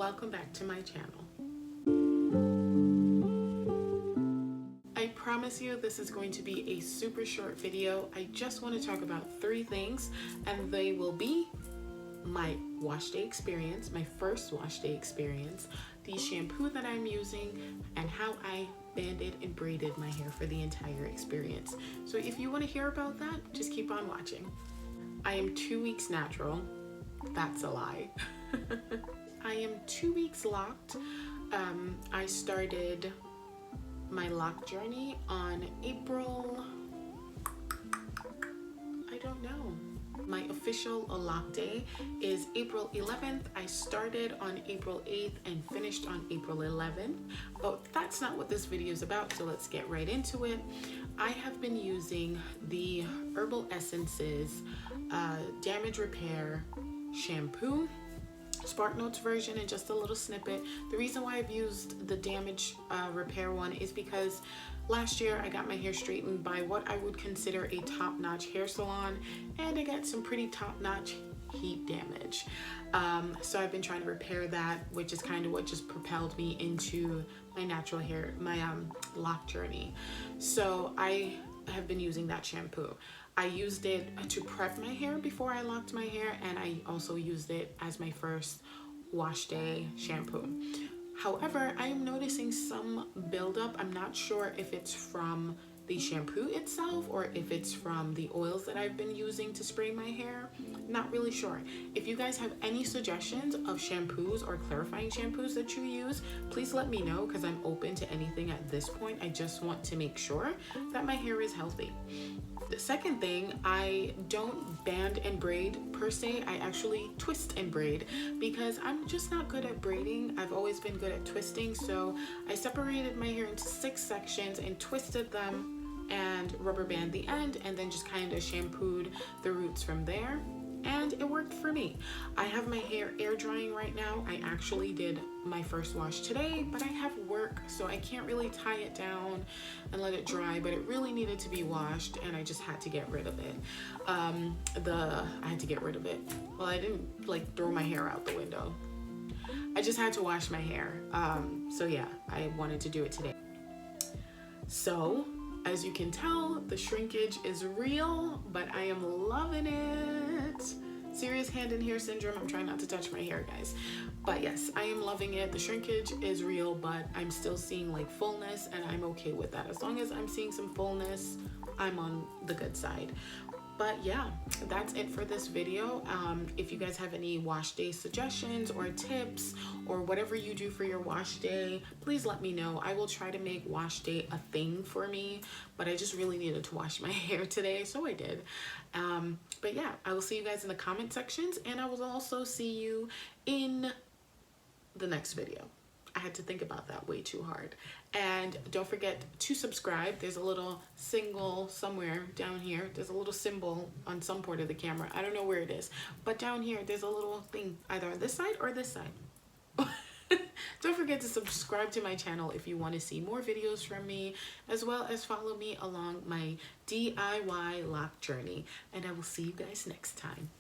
welcome back to my channel. I promise you this is going to be a super short video. I just want to talk about 3 things, and they will be my wash day experience, my first wash day experience, the shampoo that I'm using, and how I banded and braided my hair for the entire experience. So if you want to hear about that, just keep on watching. I am 2 weeks natural. That's a lie. I am 2 weeks locked. I started my lock journey on April, I don't know. My official lock day is April 11th. I started on April 8th and finished on April 11th, but that's not what this video is about, so let's get right into it. I have been using the Herbal Essences Damage Repair shampoo, Spark Notes version, and just a little snippet. The reason why I've used the damage repair one is because last year I got my hair straightened by what I would consider a top-notch hair salon, and I got some pretty top-notch heat damage. So I've been trying to repair that, which is kind of what just propelled me into my natural hair, my lock journey. So I have been using that shampoo. I used it to prep my hair before I locked my hair, and I also used it as my first wash day shampoo. However, I am noticing some buildup. I'm not sure if it's from the shampoo itself or if it's from the oils that I've been using to spray my hair. Not really sure. If you guys have any suggestions of shampoos or clarifying shampoos that you use, please let me know, because I'm open to anything at this point. I just want to make sure that my hair is healthy. The second thing, I don't band and braid per se. I actually twist and braid because I'm just not good at braiding. I've always been good at twisting, so I separated my hair into 6 sections and twisted them and rubber band the end, and then just kind of shampooed the roots from there, and it worked for me. I have my hair air drying right now. I actually did my first wash today, but I have work, so I can't really tie it down and let it dry, but it really needed to be washed, and I just had to get rid of it. I had to get rid of it. Well, I didn't like throw my hair out the window. I just had to wash my hair. So yeah, I wanted to do it today. So as you can tell, the shrinkage is real, but I am loving it. Serious hand and hair syndrome. I'm trying not to touch my hair, guys. But yes, I am loving it. The shrinkage is real, but I'm still seeing like fullness, and I'm okay with that. As long as I'm seeing some fullness, I'm on the good side. But yeah, that's it for this video. If you guys have any wash day suggestions or tips or whatever you do for your wash day, please let me know. I will try to make wash day a thing for me, but I just really needed to wash my hair today, so I did. But yeah, I will see you guys in the comment sections, and I will also see you in the next video. I had to think about that way too hard. And don't forget to subscribe. There's a little symbol somewhere down here. There's a little symbol on some part of the camera. I don't know where it is, but down here there's a little thing either on this side or this side. Don't forget to subscribe to my channel if you want to see more videos from me, as well as follow me along my DIY lock journey. And I will see you guys next time.